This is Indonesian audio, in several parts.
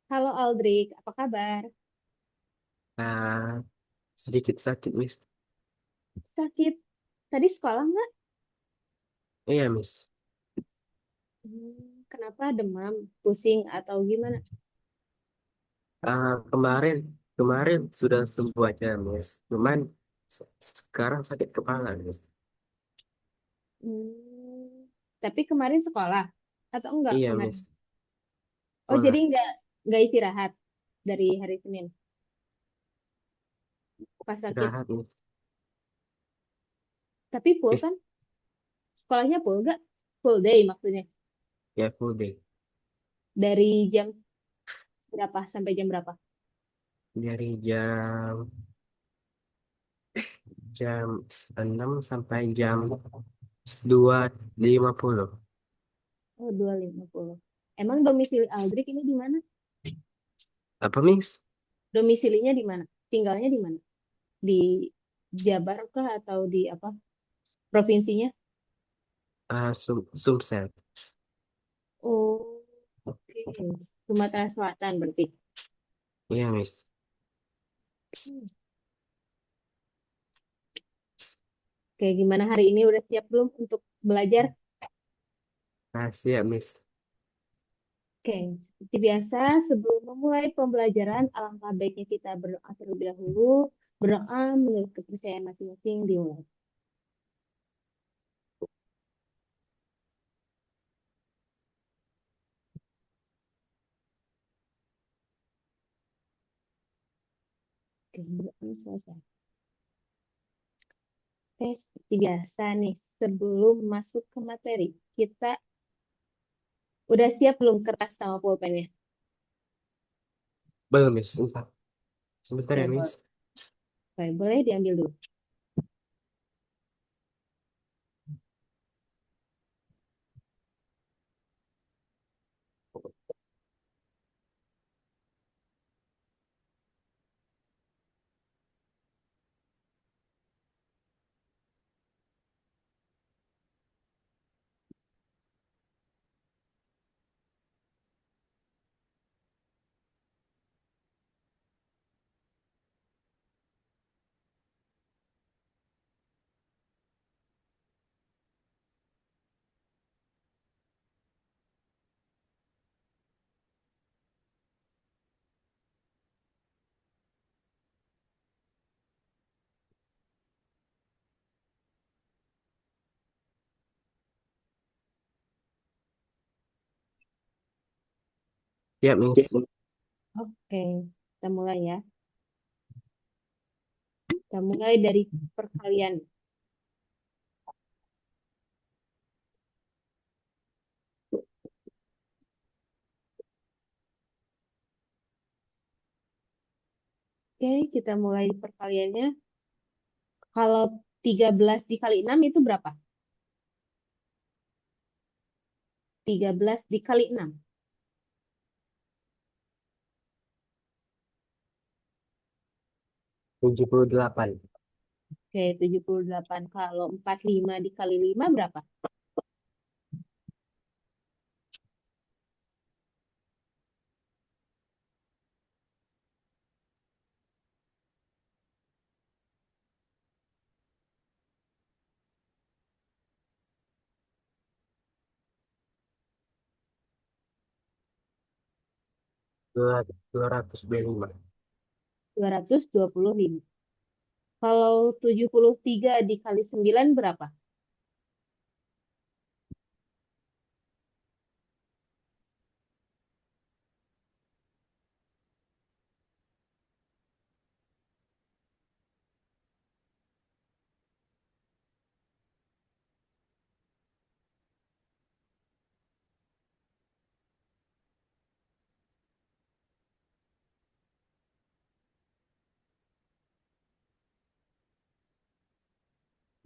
Halo Aldrik, apa kabar? Ah, sedikit sakit, Miss. Sakit? Tadi sekolah nggak? Iya, Miss. Kenapa demam, pusing atau gimana? Kemarin kemarin sudah sembuh aja, Miss. Cuman sekarang sakit kepala, Miss. Hmm, tapi kemarin sekolah atau enggak Iya, kemarin? Miss. Oh jadi Sekolah. nggak istirahat dari hari Senin pas sakit. Istirahat, Miss. Tapi full Is- kan? Sekolahnya full nggak? Full day maksudnya. Ya, full day. Dari jam berapa sampai jam berapa? Dari jam 6 sampai jam 2.50. Oh 2.50. Emang domisili Aldrik ini di mana? Apa, Miss? Domisilinya di mana? Tinggalnya di mana? Di Jabar kah atau di apa? Provinsinya? Sumsel. Oh, oke. Sumatera Selatan berarti. Iya, Miss. Hmm. Oke, gimana hari ini udah siap belum untuk belajar? Siap, Miss. Oke, seperti biasa sebelum memulai pembelajaran, alangkah baiknya kita berdoa terlebih dahulu. Berdoa menurut kepercayaan masing-masing dimulai. Oke, berdoa selesai. Oke, seperti biasa nih, sebelum masuk ke materi, kita udah siap belum kertas sama pulpennya? Belum, Miss. Sebentar Oke, ya, boleh. Miss. Oke, boleh diambil dulu. Ya, Miss. Oke, kita mulai ya. Kita mulai dari perkalian. Oke, kita mulai perkaliannya. Kalau 13 dikali 6 itu berapa? 13 dikali 6. 78. Oke, 78. Kalau 45 dikali 5 berapa? 225. 225. Kalau 73 dikali 9 berapa?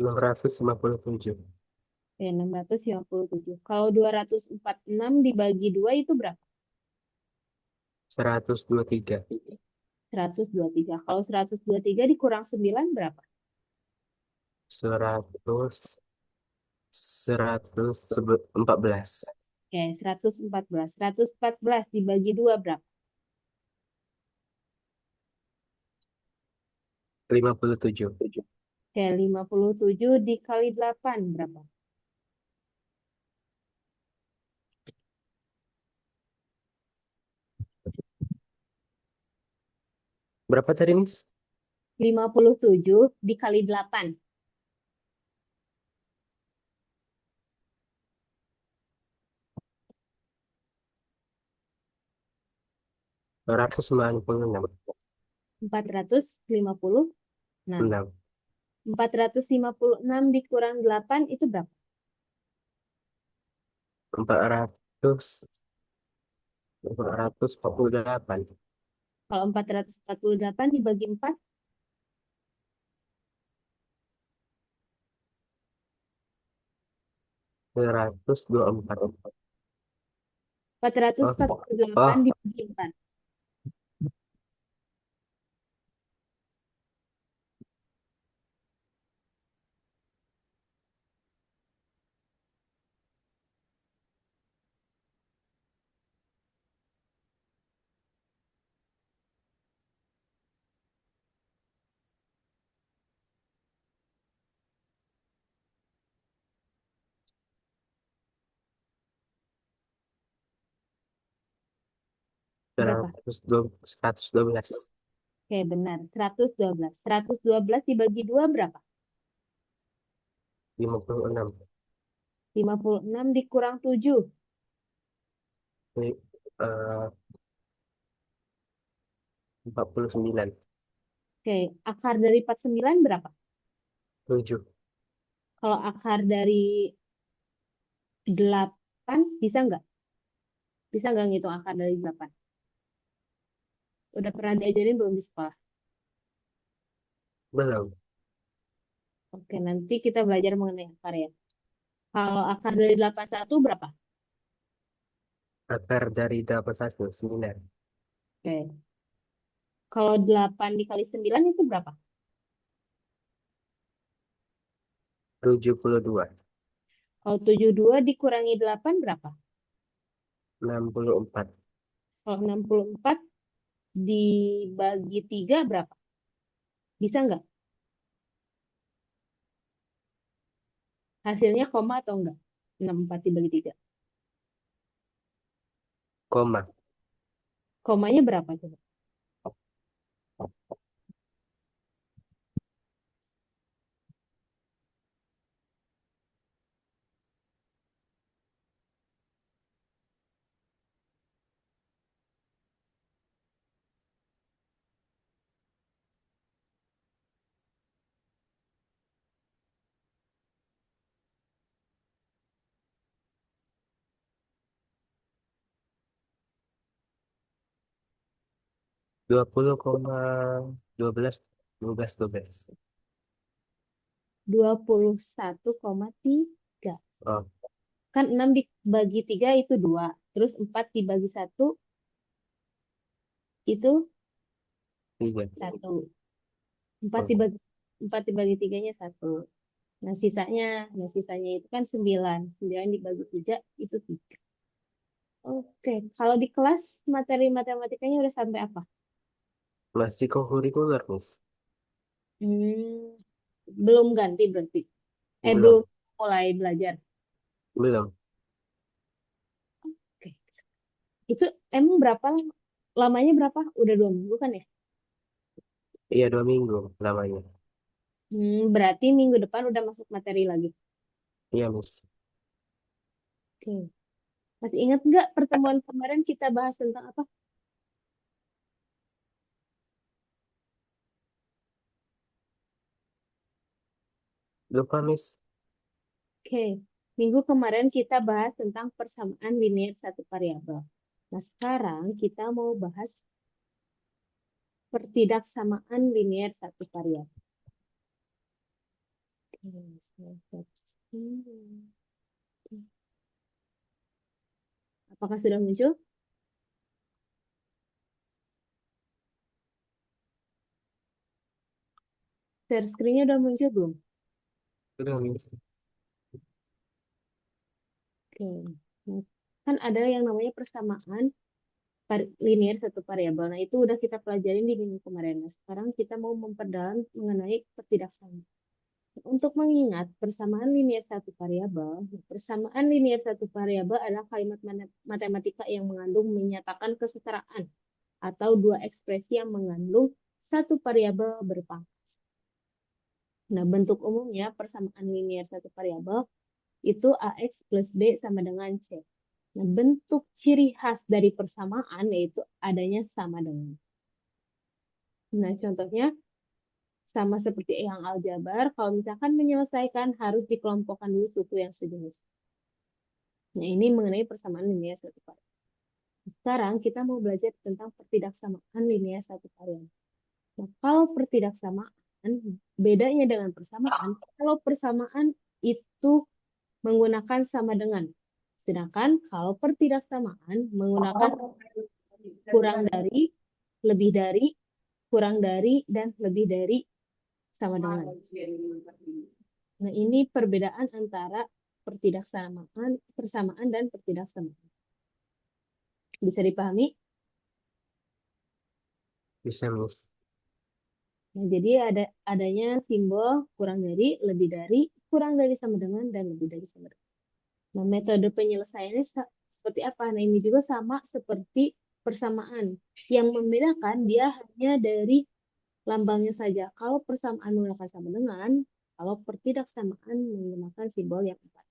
657. Oke, 657. Kalau 246 dibagi 2 itu berapa? 123. 123. Kalau 123 dikurang 9 berapa? 100. 114. Oke, 114. 114 dibagi 2 berapa? 57. Oke, 57 dikali 8 berapa? Berapa tadi, Miss? 57 dikali 8. 296. 456. 6. 456 dikurang 8 itu berapa? 400. 448. Kalau 448 dibagi 4, 224. Oh, 448 oh, dibagi 4. 112. Berapa? 112. Oke, benar. 112. 112 dibagi 2 berapa? 56. 56 dikurang 7. Ini, 49. Oke, akar dari 49 berapa? 7. Kalau akar dari 8 bisa nggak? Bisa nggak ngitung akar dari 8? Udah pernah diajarin belum di sekolah? Belum. Oke, nanti kita belajar mengenai akar ya. Kalau akar dari 81 berapa? Akar dari 81. 9. Oke. Kalau 8 dikali 9 itu berapa? 72. Kalau 72 dikurangi 8 berapa? 64. Kalau 64 dibagi 3 berapa? Bisa nggak? Hasilnya koma atau enggak? 64 dibagi 3. Koma. Komanya berapa coba? 20,12. 12. 12. 21,3. Oh, Kan 6 dibagi 3 itu 2. Terus 4 dibagi 1 itu 3. 1. 4 Oh, dibagi 4 dibagi 3-nya 1. Nah sisanya itu kan 9. 9 dibagi 3 itu 3. Oke, kalau di kelas materi matematikanya udah sampai apa? masih kurikuler, Miss. Hmm, belum ganti berarti. Belum Belum. mulai belajar. Belum. Oke. Itu emang berapa lamanya berapa? Udah 2 minggu kan ya? Iya, 2 minggu lamanya. Berarti minggu depan udah masuk materi lagi. Iya, Miss. Oke. Masih ingat nggak pertemuan kemarin kita bahas tentang apa? Lupa, Miss. Oke. Minggu kemarin kita bahas tentang persamaan linear satu variabel. Nah, sekarang kita mau bahas pertidaksamaan linear satu variabel. Oke, saya searching. Apakah sudah muncul? Share screen-nya udah muncul belum? Udah, Miss. Oke. Nah, kan ada yang namanya persamaan linear satu variabel. Nah, itu udah kita pelajarin di minggu kemarin. Nah, sekarang kita mau memperdalam mengenai ketidaksamaan. Untuk mengingat persamaan linear satu variabel, persamaan linear satu variabel adalah kalimat matematika yang mengandung menyatakan kesetaraan atau dua ekspresi yang mengandung satu variabel berpangkat. Nah, bentuk umumnya persamaan linear satu variabel itu AX plus B sama dengan C. Nah, bentuk ciri khas dari persamaan yaitu adanya sama dengan. Nah, contohnya sama seperti yang aljabar, kalau misalkan menyelesaikan harus dikelompokkan dulu suku yang sejenis. Nah, ini mengenai persamaan linear satu variabel. Sekarang kita mau belajar tentang pertidaksamaan linear satu variabel. Nah, kalau pertidaksamaan, bedanya dengan persamaan, kalau persamaan itu menggunakan sama dengan. Sedangkan kalau pertidaksamaan menggunakan kurang dari, lebih dari, kurang dari, dan lebih dari sama dengan. Nah, ini perbedaan antara persamaan dan pertidaksamaan. Bisa dipahami? Bisa, Miss. Nah, jadi adanya simbol kurang dari, lebih dari, kurang dari sama dengan, dan lebih dari sama dengan. Nah, metode penyelesaiannya seperti apa? Nah, ini juga sama seperti persamaan. Yang membedakan dia hanya dari lambangnya saja. Kalau persamaan menggunakan sama dengan, kalau pertidaksamaan menggunakan simbol yang empat.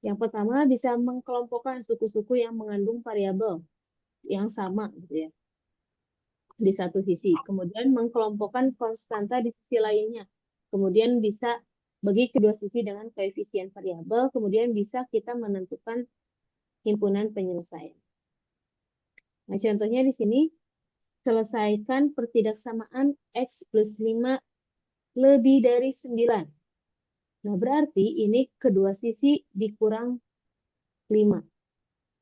Yang pertama bisa mengkelompokkan suku-suku yang mengandung variabel yang sama gitu ya di satu sisi. Kemudian mengkelompokkan konstanta di sisi lainnya. Kemudian bisa bagi kedua sisi dengan koefisien variabel. Kemudian bisa kita menentukan himpunan penyelesaian. Nah, contohnya di sini selesaikan pertidaksamaan X plus 5 lebih dari 9. Nah, berarti ini kedua sisi dikurang 5.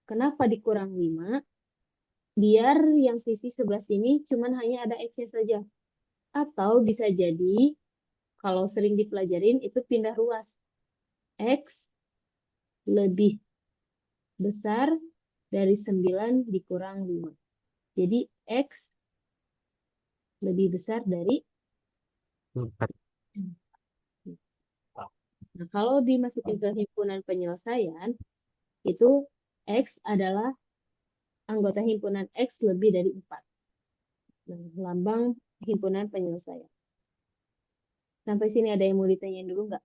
Kenapa dikurang 5? Biar yang sisi sebelah sini cuman hanya ada X-nya saja. Atau bisa jadi, kalau sering dipelajarin, itu pindah ruas. X lebih besar dari 9 dikurang 5. Jadi, X lebih besar dari 4. 4. Nah, kalau dimasukin ke himpunan penyelesaian, itu X adalah anggota himpunan X lebih dari 4. Nah, lambang himpunan penyelesaian. Sampai sini ada yang mau ditanyain dulu nggak?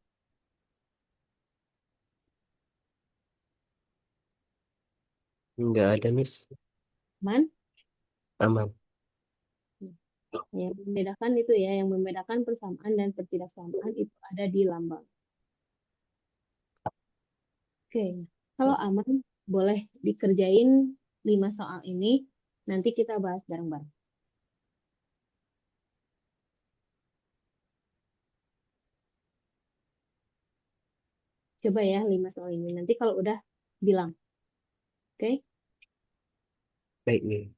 Nggak ada, Miss. Man? Aman. Yang membedakan itu ya, yang membedakan persamaan dan pertidaksamaan itu ada di lambang. Oke, kalau aman, boleh dikerjain 5 soal ini. Nanti kita bahas bareng-bareng. Coba ya 5 soal ini. Nanti kalau udah bilang. Oke? Baik, Miss.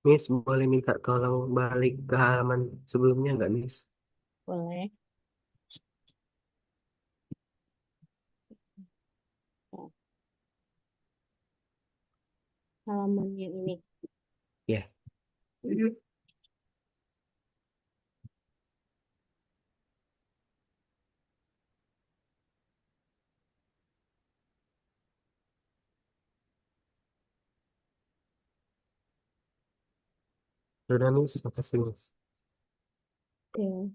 Miss boleh minta tolong balik ke halaman sebelumnya nggak, Miss? Boleh. Nah, halaman yang ini. Ya, sudah Miss, makasih Miss. Oke.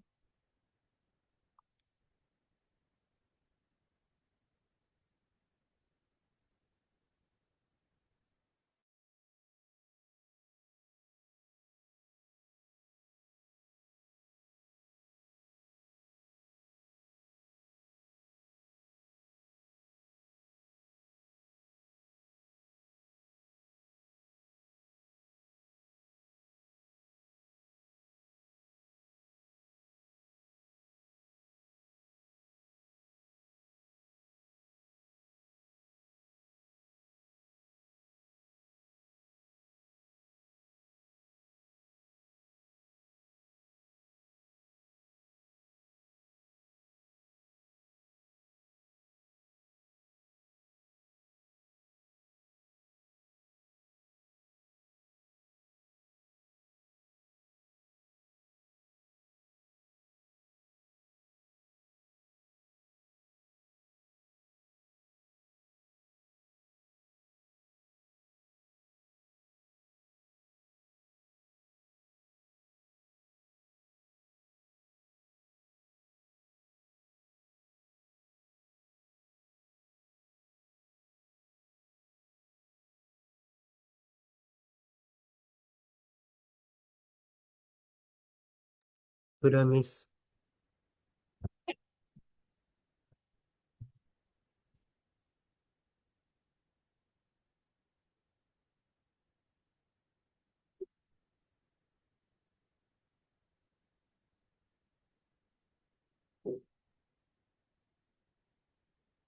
Sudah Miss.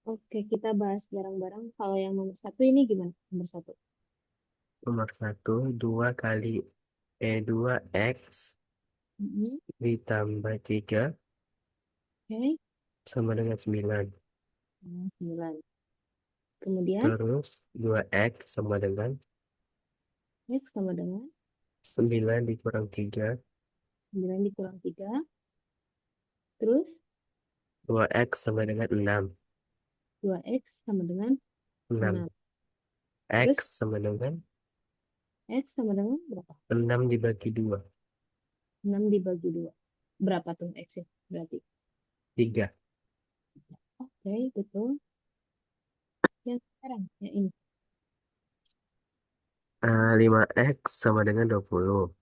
Oke, kita bahas bareng-barang. Kalau yang nomor satu ini gimana? Nomor satu. Nomor satu, 2 X Mm-mm. ditambah 3 Oke. sama dengan 9. Nah, 9. Kemudian, Terus 2 X sama dengan X sama dengan 9 dikurang 3. 9 dikurang 3. Terus, 2 X sama dengan 6. 2X sama dengan 6. 6. Terus, X sama dengan X sama dengan berapa? 6 dibagi 2. 6 dibagi 2. Berapa tuh X-nya? Berarti. 3. Oke, betul. Yang sekarang, yang ini. 5X sama dengan 20.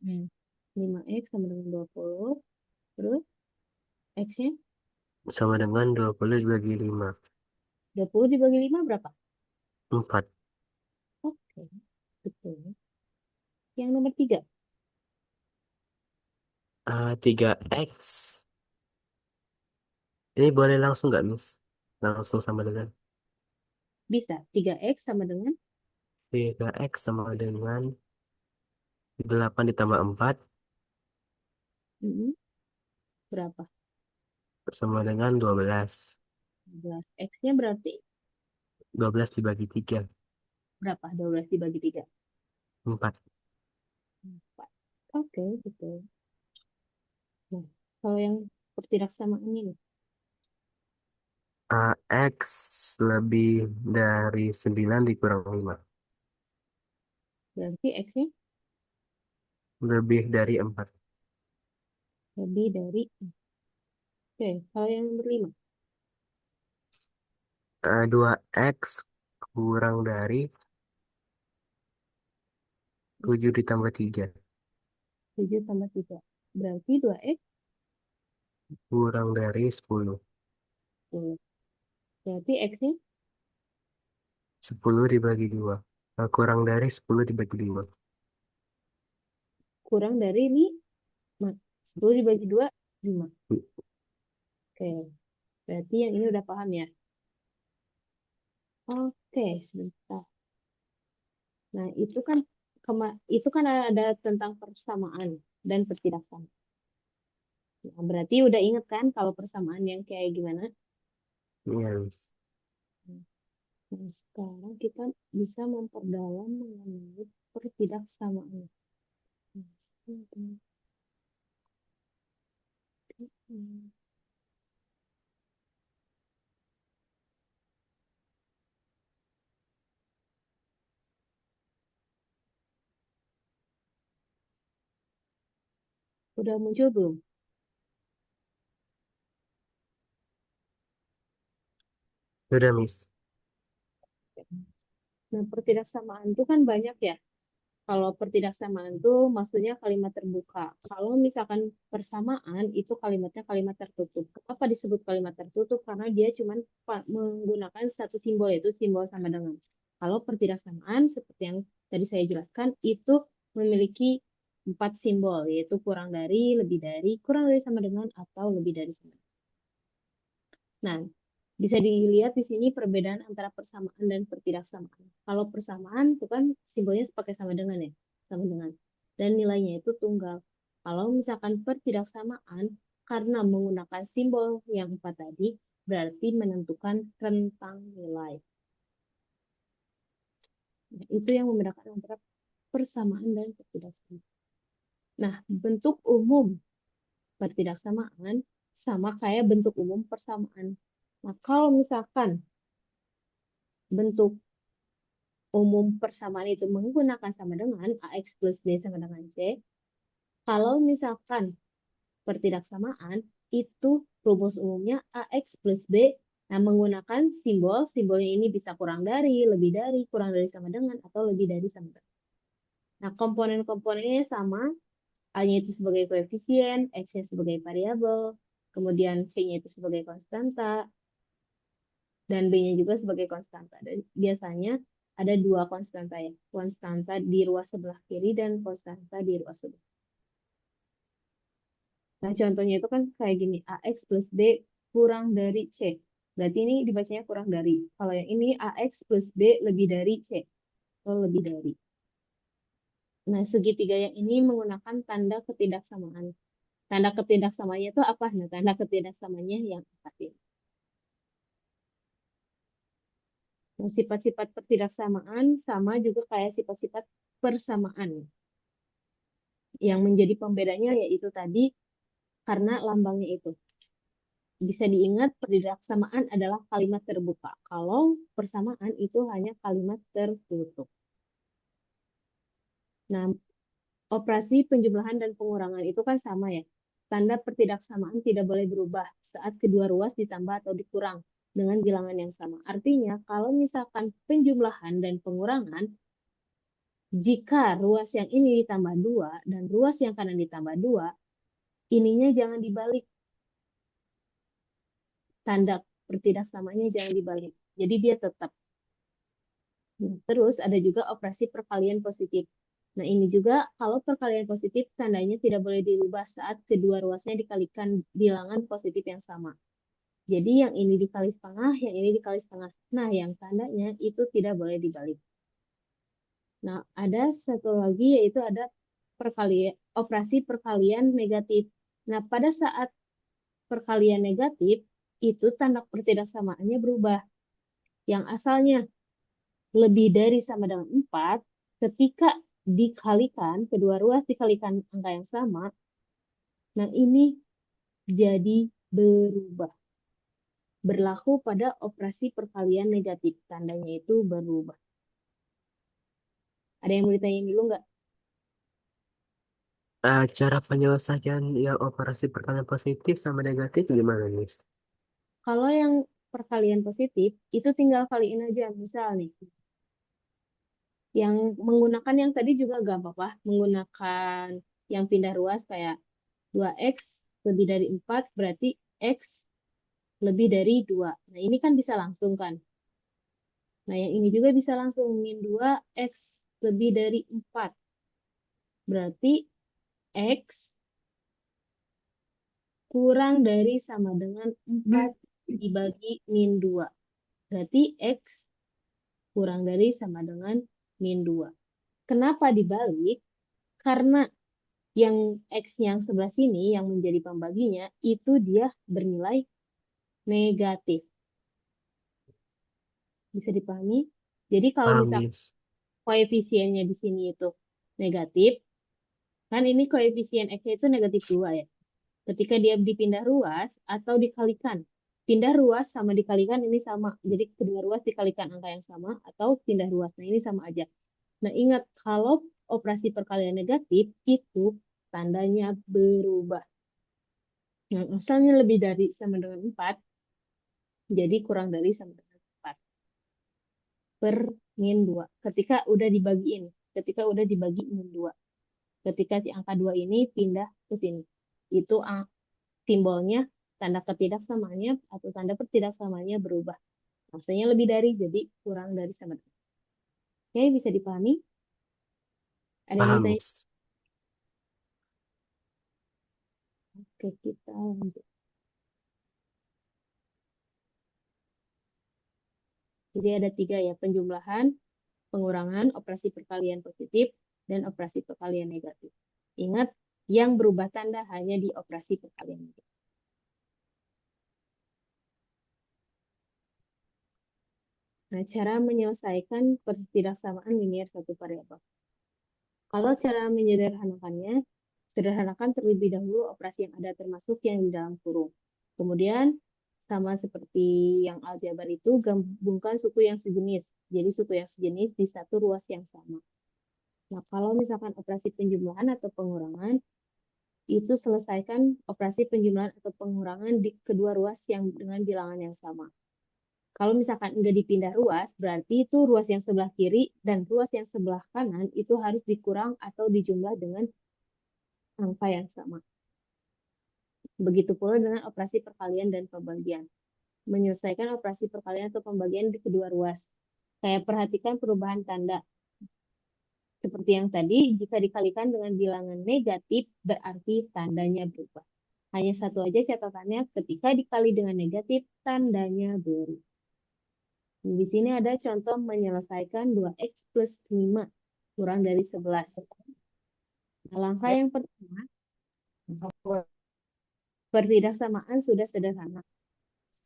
Hmm. 5X sama dengan 20. Terus, X-nya Sama dengan 20 dibagi 5. 20 dibagi 5 berapa? 4. Oke, betul. Yang nomor 3. 3X. Ini boleh langsung nggak, Miss? Langsung sama dengan Bisa. 3X sama dengan 3X sama dengan 8 ditambah 4 mm, berapa? sama dengan 12. 12. X-nya berarti 12 dibagi 3. berapa? 12 dibagi 3. 4. 4. Oke, betul. Nah, kalau yang pertidaksamaan ini, X lebih dari 9 dikurang 5. berarti X-nya Lebih dari 4. lebih dari. Oke, kalau yang nomor 5. 2X kurang dari 7 ditambah 3. 7 tambah 3. Berarti 2X Kurang dari 10. 10. Berarti X-nya 10 dibagi 2. Kurang dari 10 dibagi 5. kurang dari 5. 10 dibagi 2, 5. Oke, berarti yang ini udah paham ya? Oke, sebentar. Nah, itu kan itu kan ada tentang persamaan dan pertidaksamaan. Nah, berarti udah inget kan kalau persamaan yang kayak gimana? Iya, Miss. Nah, sekarang kita bisa memperdalam mengenai pertidaksamaan. Udah muncul belum? Sudah, Miss. Nah, pertidaksamaan itu kan banyak ya. Kalau pertidaksamaan itu maksudnya kalimat terbuka. Kalau misalkan persamaan itu kalimatnya kalimat tertutup. Kenapa disebut kalimat tertutup? Karena dia cuma menggunakan satu simbol, yaitu simbol sama dengan. Kalau pertidaksamaan seperti yang tadi saya jelaskan itu memiliki 4 simbol, yaitu kurang dari, lebih dari, kurang dari sama dengan, atau lebih dari sama dengan. Nah, bisa dilihat di sini perbedaan antara persamaan dan pertidaksamaan. Kalau persamaan itu kan simbolnya pakai sama dengan ya, sama dengan. Dan nilainya itu tunggal. Kalau misalkan pertidaksamaan, karena menggunakan simbol yang 4 tadi, berarti menentukan rentang nilai. Nah, itu yang membedakan antara persamaan dan pertidaksamaan. Nah, bentuk umum pertidaksamaan sama kayak bentuk umum persamaan. Nah, kalau misalkan bentuk umum persamaan itu menggunakan sama dengan AX plus B sama dengan C, kalau misalkan pertidaksamaan itu rumus umumnya AX plus B, nah menggunakan simbolnya ini bisa kurang dari, lebih dari, kurang dari sama dengan, atau lebih dari sama dengan. Nah, komponen-komponennya sama, A-nya itu sebagai koefisien, X-nya sebagai variabel, kemudian C-nya itu sebagai konstanta, dan B-nya juga sebagai konstanta. Dan biasanya ada 2 konstanta ya, konstanta di ruas sebelah kiri dan konstanta di ruas sebelah. Nah, contohnya itu kan kayak gini, AX plus B kurang dari C. Berarti ini dibacanya kurang dari. Kalau yang ini AX plus B lebih dari C. Atau lebih dari. Nah, segitiga yang ini menggunakan tanda ketidaksamaan. Tanda ketidaksamaannya itu apa? Nah, tanda ketidaksamaannya yang apa sih? Nah, sifat-sifat ketidaksamaan sama juga kayak sifat-sifat persamaan. Yang menjadi pembedanya yaitu tadi karena lambangnya itu. Bisa diingat pertidaksamaan adalah kalimat terbuka. Kalau persamaan itu hanya kalimat tertutup. Nah, operasi penjumlahan dan pengurangan itu kan sama ya. Tanda pertidaksamaan tidak boleh berubah saat kedua ruas ditambah atau dikurang dengan bilangan yang sama. Artinya, kalau misalkan penjumlahan dan pengurangan, jika ruas yang ini ditambah 2 dan ruas yang kanan ditambah 2, ininya jangan dibalik. Tanda pertidaksamaannya jangan dibalik. Jadi dia tetap. Terus ada juga operasi perkalian positif. Nah, ini juga kalau perkalian positif tandanya tidak boleh dirubah saat kedua ruasnya dikalikan bilangan positif yang sama. Jadi yang ini dikali setengah, yang ini dikali setengah. Nah, yang tandanya itu tidak boleh dibalik. Nah, ada satu lagi yaitu ada operasi perkalian negatif. Nah, pada saat perkalian negatif, itu tanda pertidaksamaannya berubah. Yang asalnya lebih dari sama dengan 4, ketika dikalikan, kedua ruas dikalikan angka yang sama, nah ini jadi berubah. Berlaku pada operasi perkalian negatif, tandanya itu berubah. Ada yang mau ditanyain dulu nggak? Cara penyelesaian yang operasi perkalian positif sama negatif gimana, Miss? Kalau yang perkalian positif, itu tinggal kaliin aja. Misal nih, yang menggunakan yang tadi juga gak apa-apa. Menggunakan yang pindah ruas kayak 2x lebih dari 4 berarti x lebih dari 2. Nah, ini kan bisa langsung kan. Nah, yang ini juga bisa langsung min 2x lebih dari 4. Berarti x kurang dari sama dengan 4 dibagi min 2. Berarti x kurang dari sama dengan min 2. Kenapa dibalik? Karena yang X yang sebelah sini, yang menjadi pembaginya, itu dia bernilai negatif. Bisa dipahami? Jadi kalau Paham, misal Miss. koefisiennya di sini itu negatif, kan ini koefisien X itu negatif 2 ya. Ketika dia dipindah ruas atau dikalikan. Pindah ruas sama dikalikan ini sama. Jadi kedua ruas dikalikan angka yang sama atau pindah ruas. Nah ini sama aja. Nah ingat kalau operasi perkalian negatif itu tandanya berubah. Nah asalnya lebih dari sama dengan 4, jadi kurang dari sama dengan 4 per min 2. Ketika udah dibagi min 2. Ketika si angka 2 ini pindah ke sini. Itu simbolnya tanda ketidaksamaannya atau tanda ketidaksamaannya berubah. Maksudnya lebih dari, jadi kurang dari sama dengan. Oke, bisa dipahami? Ada yang mau Paham, ditanya? Miss. Oke, kita lanjut. Jadi ada 3 ya, penjumlahan, pengurangan, operasi perkalian positif, dan operasi perkalian negatif. Ingat, yang berubah tanda hanya di operasi perkalian negatif. Nah, cara menyelesaikan ketidaksamaan linear satu variabel. Kalau cara menyederhanakannya, sederhanakan terlebih dahulu operasi yang ada termasuk yang di dalam kurung. Kemudian, sama seperti yang aljabar itu, gabungkan suku yang sejenis. Jadi suku yang sejenis di satu ruas yang sama. Nah, kalau misalkan operasi penjumlahan atau pengurangan, itu selesaikan operasi penjumlahan atau pengurangan di kedua ruas yang dengan bilangan yang sama. Kalau misalkan enggak dipindah ruas, berarti itu ruas yang sebelah kiri dan ruas yang sebelah kanan itu harus dikurang atau dijumlah dengan angka yang sama. Begitu pula dengan operasi perkalian dan pembagian. Menyelesaikan operasi perkalian atau pembagian di kedua ruas. Kayak perhatikan perubahan tanda. Seperti yang tadi, jika dikalikan dengan bilangan negatif, berarti tandanya berubah. Hanya satu aja catatannya, ketika dikali dengan negatif, tandanya berubah. Di sini ada contoh menyelesaikan 2x plus 5 kurang dari 11. Nah, langkah yang pertama, pertidaksamaan sudah sederhana.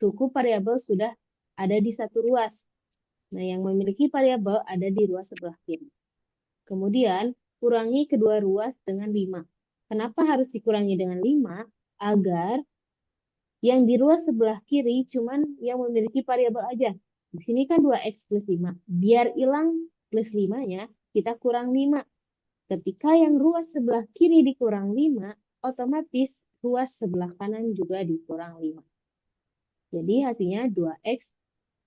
Suku variabel sudah ada di satu ruas. Nah, yang memiliki variabel ada di ruas sebelah kiri. Kemudian, kurangi kedua ruas dengan 5. Kenapa harus dikurangi dengan 5? Agar yang di ruas sebelah kiri cuman yang memiliki variabel aja. Di sini kan 2x plus 5. Biar hilang plus 5-nya, kita kurang 5. Ketika yang ruas sebelah kiri dikurang 5, otomatis ruas sebelah kanan juga dikurang 5. Jadi hasilnya 2x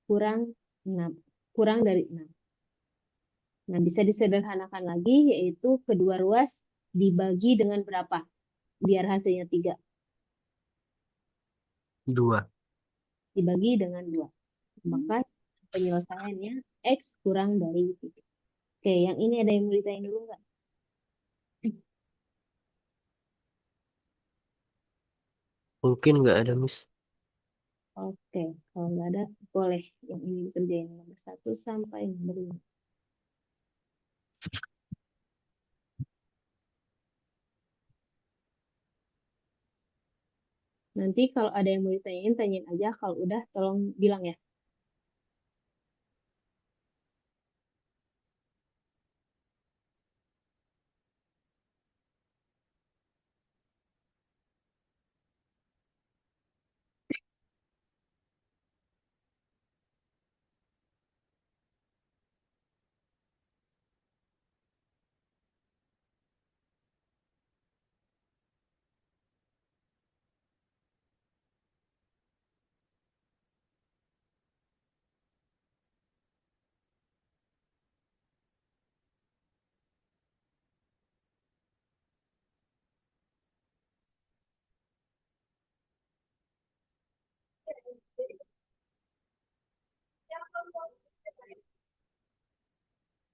kurang 6. Kurang dari 6. Nah, bisa disederhanakan lagi, yaitu kedua ruas dibagi dengan berapa? Biar hasilnya 3. 2. Dibagi dengan 2. Maka penyelesaiannya X kurang dari 3. Oke, yang ini ada yang mau ditanya dulu nggak? Mungkin nggak ada, Miss. Oke, kalau nggak ada, boleh. Yang ini dikerjain nomor 1 sampai nomor 5. Nanti kalau ada yang mau ditanyain, tanyain aja. Kalau udah, tolong bilang ya.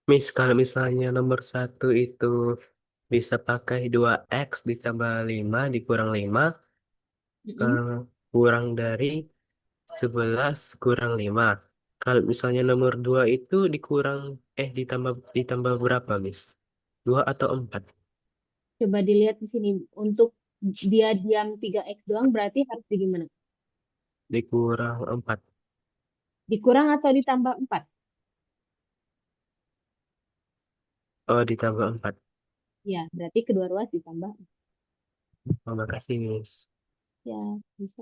Miss, kalau misalnya nomor 1 itu bisa pakai 2x ditambah 5 dikurang 5, Mm-mm. kurang dari 11 kurang 5. Kalau misalnya nomor 2 itu dikurang, ditambah ditambah berapa, Miss? 2 atau 4? Coba dilihat di sini. Untuk dia diam 3x doang berarti harus di gimana? Dikurang 4. Dikurang atau ditambah 4? Oh, ditambah 4. Ya, berarti kedua ruas ditambah 4. Oh, makasih, Miss. Ya, bisa.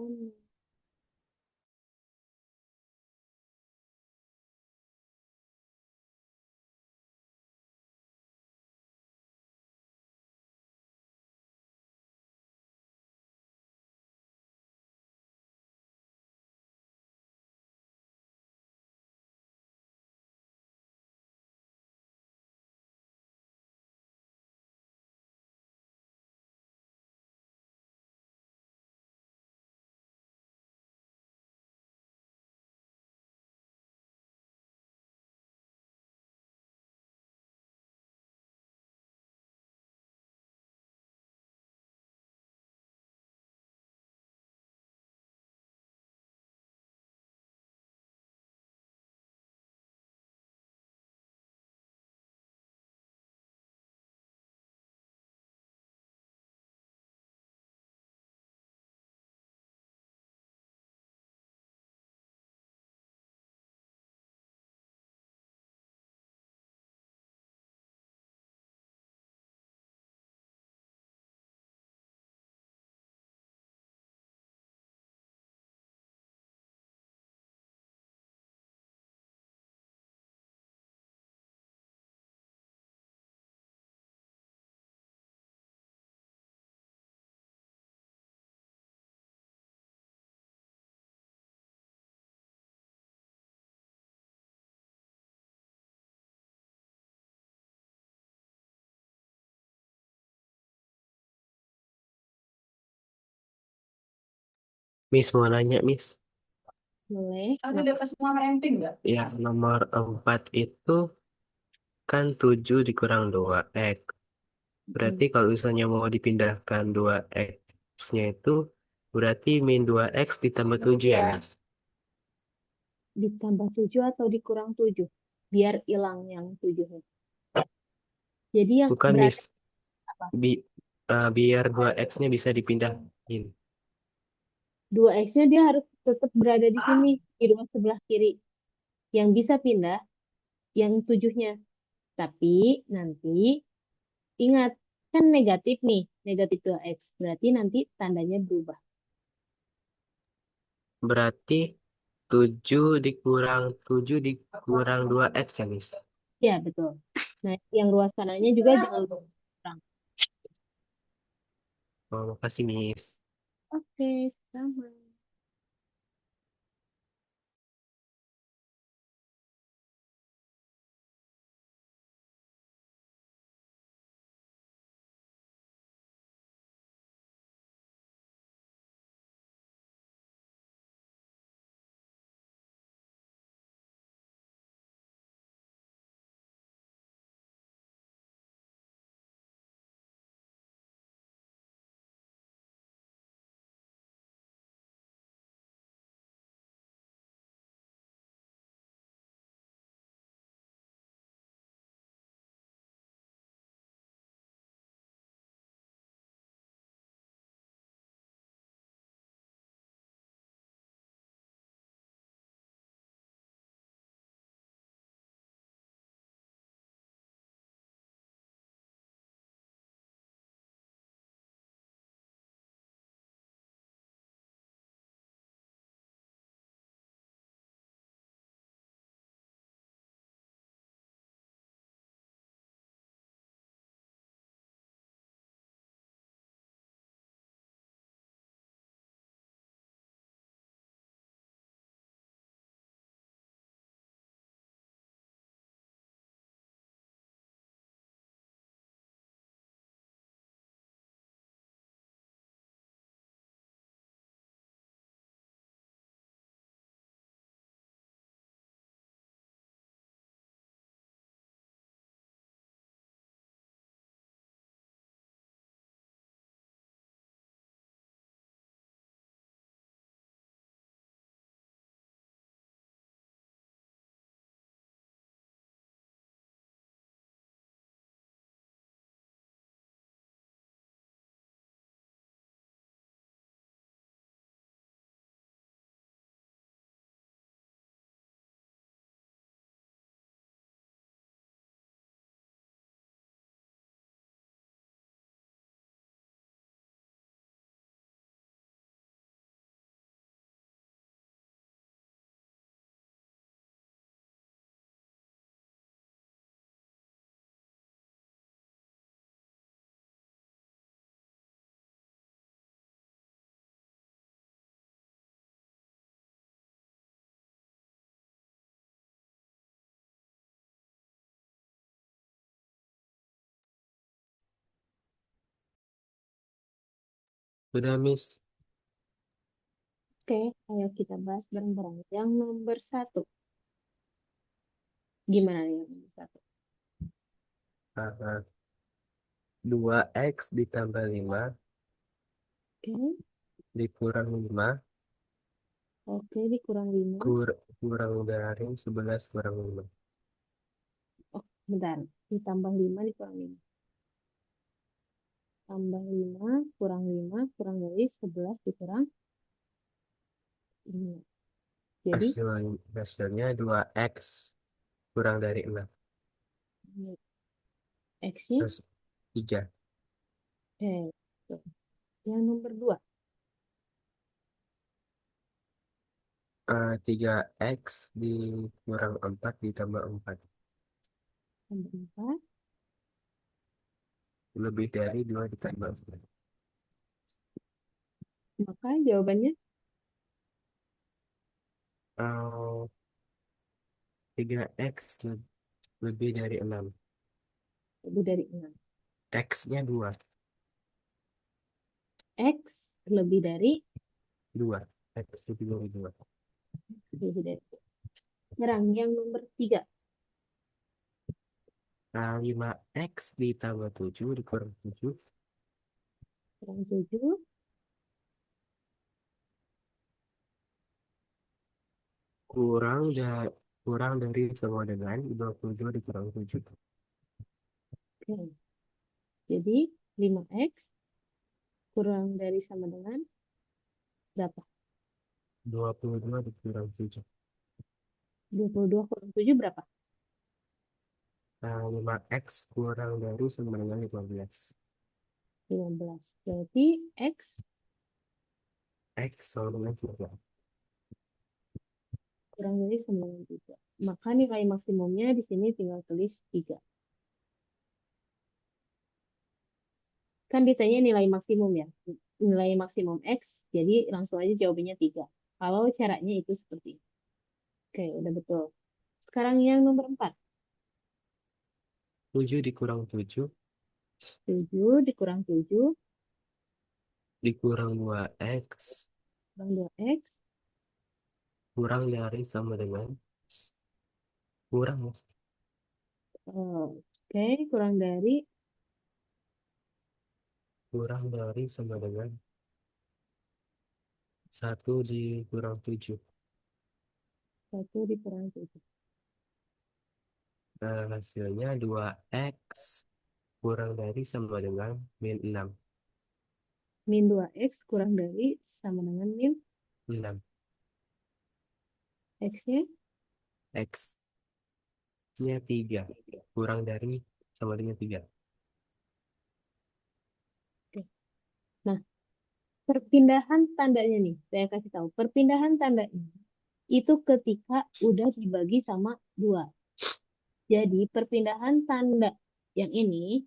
Miss mau nanya, Miss. Boleh. Ada Nah, dapat semua ramping nggak? Ya, nomor 4 itu kan 7 dikurang 2x. Berarti mm, kalau misalnya mau dipindahkan 2x-nya itu, berarti min 2x ditambah 7 ya, Mas? ditambah 7 atau dikurang 7? Biar hilang yang 7-nya. Jadi yang Bukan, Miss. berarti apa? Biar 2x-nya bisa dipindahin. 2x-nya dia harus tetap berada di sini, di ruas sebelah kiri. Yang bisa pindah, yang 7-nya. Tapi nanti ingat, kan negatif nih, negatif 2x. Berarti nanti tandanya berubah. Berarti 7 dikurang 2x ya, Miss? Ya, betul. Nah, yang ruas kanannya juga jangan lupa kurang. Oh, makasih, Miss. Oke, sama. Sudah, Miss. Oke, ayo kita bahas bareng-bareng. Yang nomor satu. Gimana nih yang nomor satu? Ah, 2x ditambah 5 Oke, dikurang 5 oke, dikurang 5. kurang dari 11 kurang 5. Oh, bentar. Ditambah 5, dikurang 5. Tambah 5, kurang dari 11 dikurang 5. Jadi, Hasilnya 2x kurang dari 6. X-nya, Terus 3. tuh. Yang nomor 2. 3x dikurang 4 ditambah 4. Tambah 4. Lebih dari 2 ditambah 4. Maka jawabannya Oh, 3x lebih dari 6. lebih dari 6. X-nya 2. X lebih dari 2. X lebih dari 2. lebih dari. Nyerang yang nomor 3. 5x ditambah 7 dikurang 7 Kurang 7. kurang da- kurang dari sama dengan 27 dikurang 7. Oke. Jadi 5X kurang dari sama dengan berapa? 22 dikurang 7. 22 kurang 7 berapa? 5x kurang dari sama dengan 15. 15. Berarti X X sama dengan 3. kurang dari sama dengan 3. Maka nilai maksimumnya di sini tinggal tulis 3. Kan ditanya nilai maksimum ya. Nilai maksimum X, jadi langsung aja jawabannya 3. Kalau caranya itu seperti ini. Oke, udah betul. Sekarang yang nomor 4. 7 dikurang 7 7 dikurang 7 dikurang 2x kurang 2X. kurang dari sama dengan kurang Mas. Oke, kurang dari Kurang dari sama dengan 1 dikurang 7. 1 dikurang 7. Hasilnya 2x kurang dari sama dengan min 6. Min 2X kurang dari sama dengan min 6. X-nya. X-nya 3 kurang dari sama dengan 3. Oke. Nah, perpindahan tandanya nih, saya kasih tahu. Perpindahan tanda ini itu ketika udah dibagi sama 2. Jadi, perpindahan tanda yang ini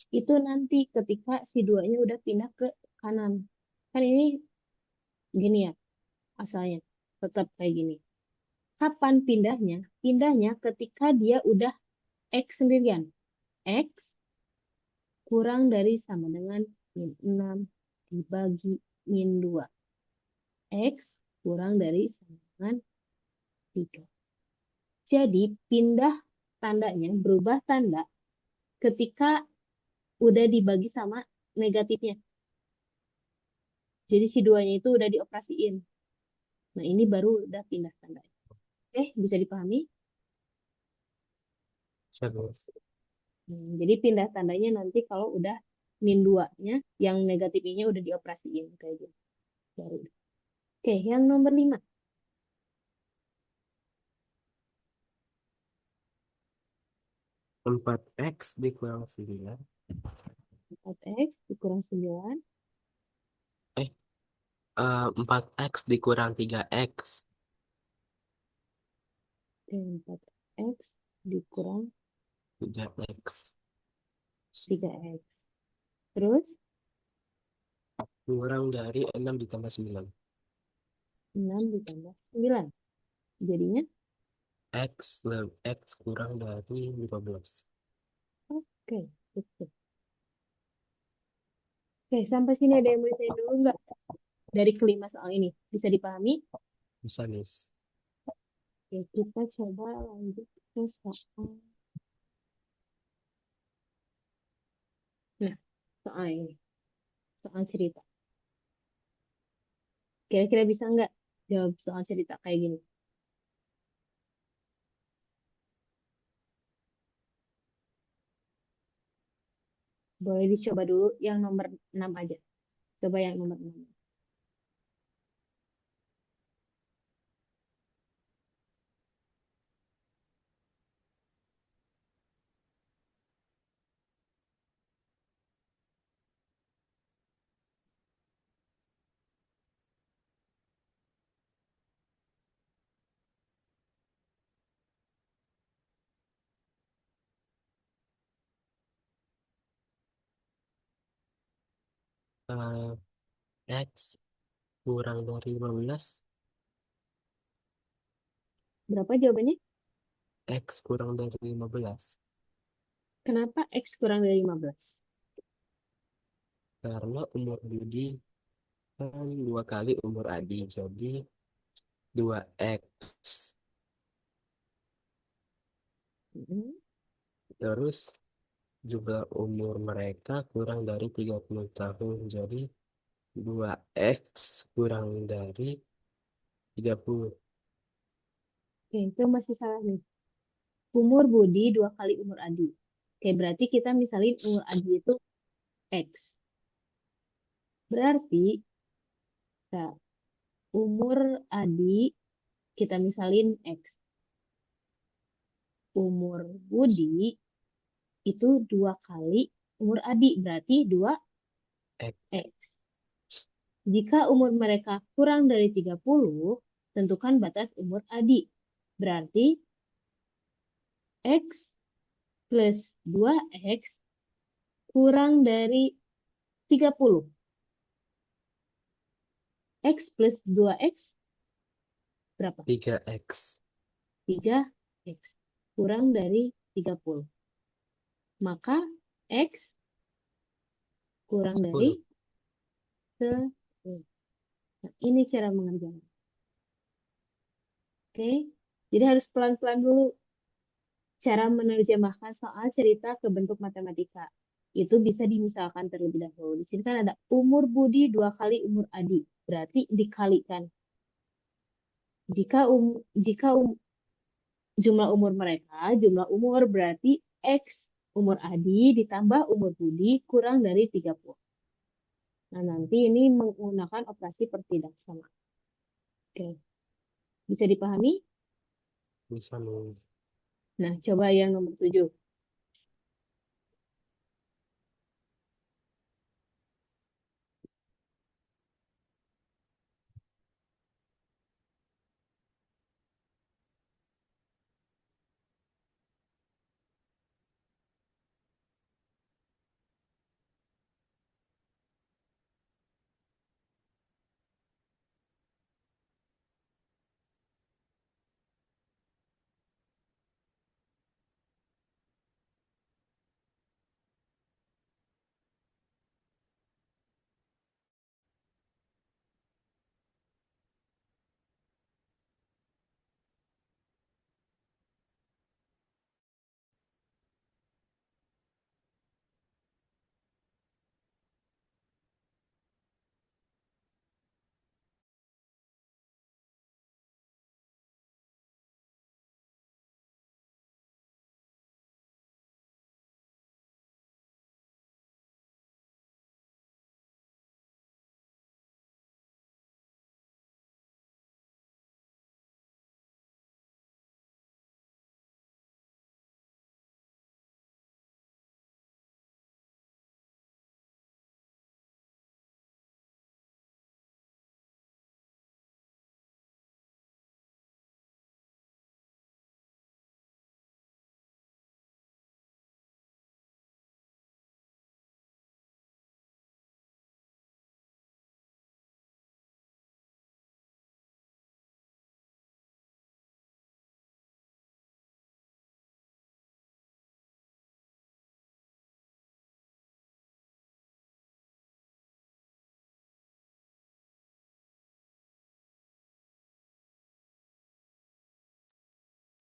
itu nanti ketika si 2-nya udah pindah ke kanan. Kan ini gini ya, asalnya. Tetap kayak gini. Kapan pindahnya? Pindahnya ketika dia udah X sendirian. X kurang dari sama dengan min 6 dibagi min 2. X kurang dari sama dengan 3. Jadi pindah tandanya, berubah tanda ketika udah dibagi sama negatifnya. Jadi si duanya itu udah dioperasiin. Nah ini baru udah pindah tanda. Oke, bisa dipahami? Terus Jadi pindah tandanya nanti kalau udah min 2-nya, yang negatifnya udah dioperasiin. Kayak gitu. Baru. Oke, yang nomor 5. 4x dikurang 9. 4X dikurang 9. Eh, 4x dikurang 3x. Oke, 4X dikurang 3x 3X. Terus kurang dari 6 ditambah 9. 6 ditambah 9. Jadinya, X kurang dari 15. oke, betul. Oke, sampai sini ada yang mau ditanya dulu nggak? Dari kelima soal ini. Bisa dipahami? Bisa, Miss. Oke, kita coba lanjut ke soal. Nah, soal ini. Soal cerita. Kira-kira bisa nggak jawab soal cerita kayak gini? Boleh dicoba dulu yang nomor 6 aja. Coba yang nomor 6. Eh, X kurang dari 15. Berapa jawabannya? X kurang dari 15. Kenapa X kurang dari 15? Karena umur Budi kan 2 kali umur Adi. Jadi 2X. Mm-mm. Terus jumlah umur mereka kurang dari 30 tahun. Jadi 2X kurang dari 30. Oke, itu masih salah nih. Umur Budi 2 kali umur Adi. Oke, berarti kita misalin umur Adi itu X. Berarti nah, umur Adi kita misalin X. Umur Budi itu 2 kali umur Adi. Berarti 2X. X Jika umur mereka kurang dari 30, tentukan batas umur Adi. Berarti X plus 2X kurang dari 30. X plus 2X berapa? 3X 3X. Kurang dari 30. Maka X kurang dari 10. 10. Nah, ini cara mengerjakan. Oke? Jadi harus pelan-pelan dulu cara menerjemahkan soal cerita ke bentuk matematika. Itu bisa dimisalkan terlebih dahulu. Di sini kan ada umur Budi 2 kali umur Adi. Berarti dikalikan. Jika jumlah umur mereka, jumlah umur berarti X umur Adi ditambah umur Budi kurang dari 30. Nah, nanti ini menggunakan operasi pertidaksamaan. Oke, bisa dipahami? Bisa, Miss. Nah, coba yang nomor 7.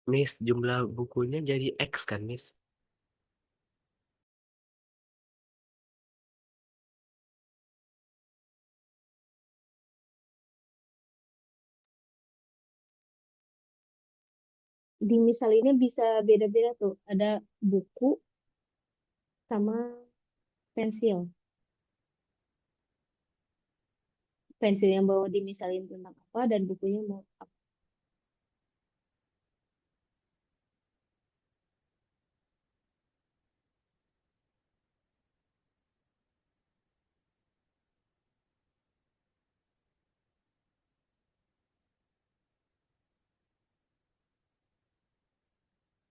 Miss, jumlah bukunya jadi X kan, Miss? Di misal ini bisa beda-beda tuh. Ada buku sama pensil. Pensil yang bawa dimisalin tentang apa dan bukunya mau apa.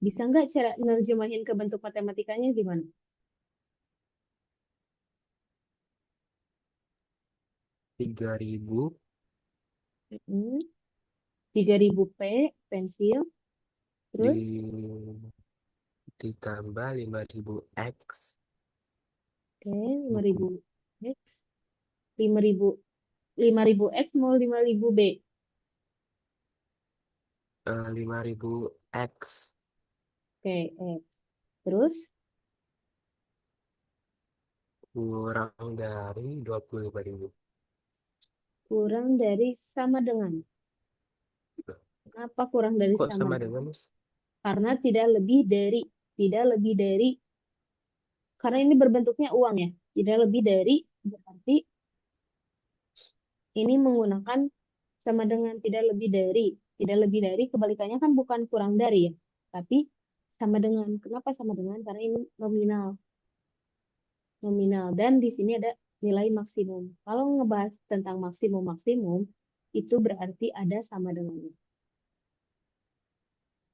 Bisa nggak cara nerjemahin ke bentuk matematikanya gimana? 3.000 Mm-mm. 3.000 pensil, terus ditambah 5.000 X 5.000 buku. X, 5.000 5.000 X mau 5.000 B. 5.000 X Oke, X. Terus kurang dari 25.000. kurang dari sama dengan. Kenapa kurang dari Kok sama sama dengan? dengan, Miss? Karena tidak lebih dari, karena ini berbentuknya uang ya. Tidak lebih dari berarti ini menggunakan sama dengan tidak lebih dari kebalikannya kan bukan kurang dari ya, tapi sama dengan. Kenapa sama dengan? Karena ini nominal, nominal dan di sini ada nilai maksimum. Kalau ngebahas tentang maksimum maksimum itu berarti ada sama dengannya.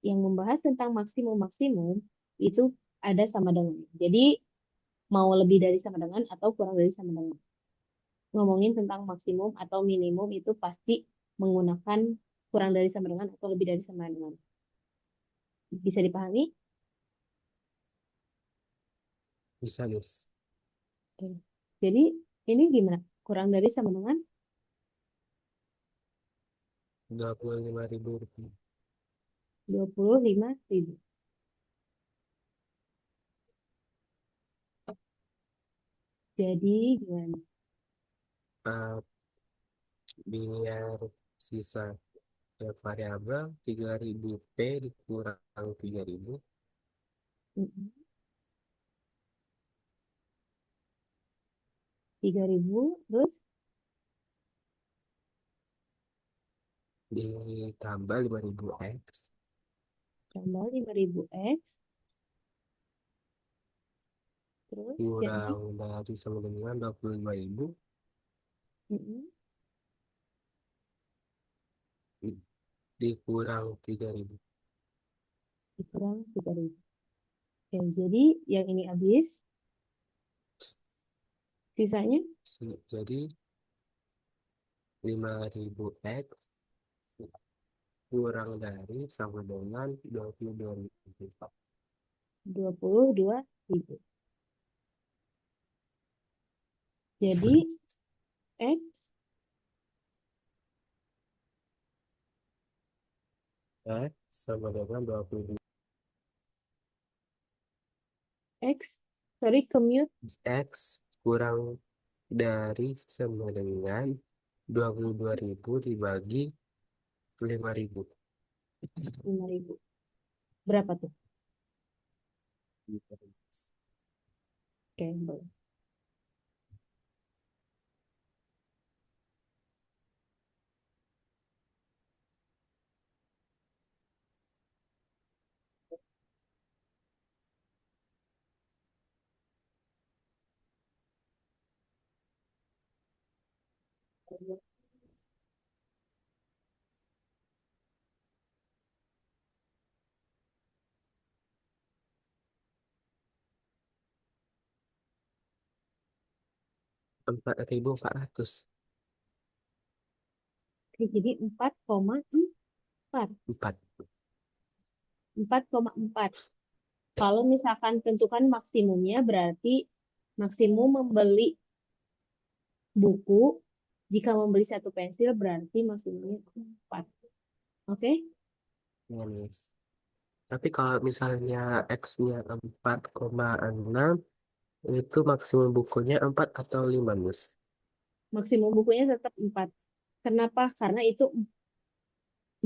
Yang membahas tentang maksimum maksimum itu ada sama dengannya. Jadi mau lebih dari sama dengan atau kurang dari sama dengan. Ngomongin tentang maksimum atau minimum itu pasti menggunakan kurang dari sama dengan atau lebih dari sama dengan. Bisa dipahami? Bisa, Miss. Oke. Jadi ini gimana? Kurang dari sama dengan 25.000 rupiah. 25.000. Jadi gimana? Eh, biar sisa variabel 3.000 P dikurang 3.000 Mm-mm. 3.000 terus ditambah 5.000 X tambah 5.000 X terus jadinya kurang dari sama dengan 25.000 mm-mm, dikurang 3.000. dikurang 3.000. Oke, jadi yang ini habis, sisanya Jadi 5.000 X kurang dari sama dengan 22.000. 22.000. Jadi X X sama dengan 22. X sorry commute X kurang dari sama dengan 22.000 dibagi 5.000. 5.000. Berapa tuh? Oke, boleh. 4.400. Oke, jadi 4,4. 4. 4,4. Kalau misalkan tentukan maksimumnya berarti maksimum membeli buku, jika membeli satu pensil berarti maksimumnya 4. Oke? Ya, Miss. Tapi kalau misalnya X-nya 4,6 itu maksimum bukunya 4 atau 5, Miss? Maksimum bukunya tetap 4. Kenapa? Karena itu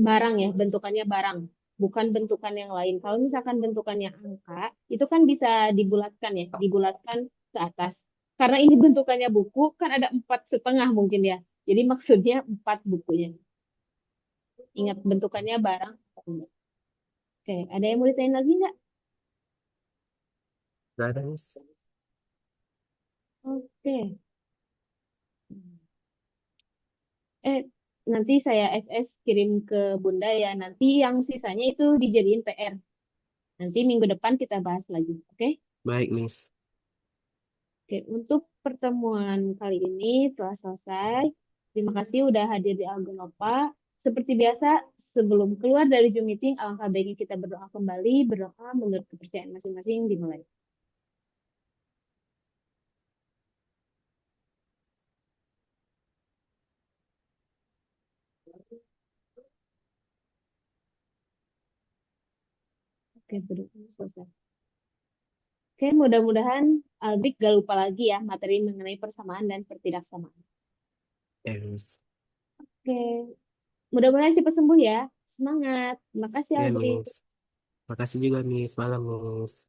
barang ya, bentukannya barang, bukan bentukan yang lain. Kalau misalkan bentukannya angka, itu kan bisa dibulatkan ya, dibulatkan ke atas. Karena ini bentukannya buku, kan ada 4,5 mungkin ya. Jadi maksudnya 4 bukunya. Ingat bentukannya barang. Oke, ada yang mau ditanyain lagi nggak? Nggak ada, Miss. Oke. Eh, nanti saya SS kirim ke Bunda ya. Nanti yang sisanya itu dijadiin PR. Nanti minggu depan kita bahas lagi. Oke? Baik, Miss. Oke, untuk pertemuan kali ini telah selesai. Terima kasih udah hadir di Algonopa. Seperti biasa, sebelum keluar dari Zoom meeting, alangkah baiknya kita berdoa kembali. Berdoa menurut kepercayaan masing-masing dimulai. Oke, berdoa selesai. Oke, mudah-mudahan Aldrik gak lupa lagi ya materi mengenai persamaan dan pertidaksamaan. Ya, Miss. Oke, mudah-mudahan cepat sembuh ya. Semangat. Terima kasih Ya, Aldrik. Miss. Makasih juga, Miss. Malam, Miss.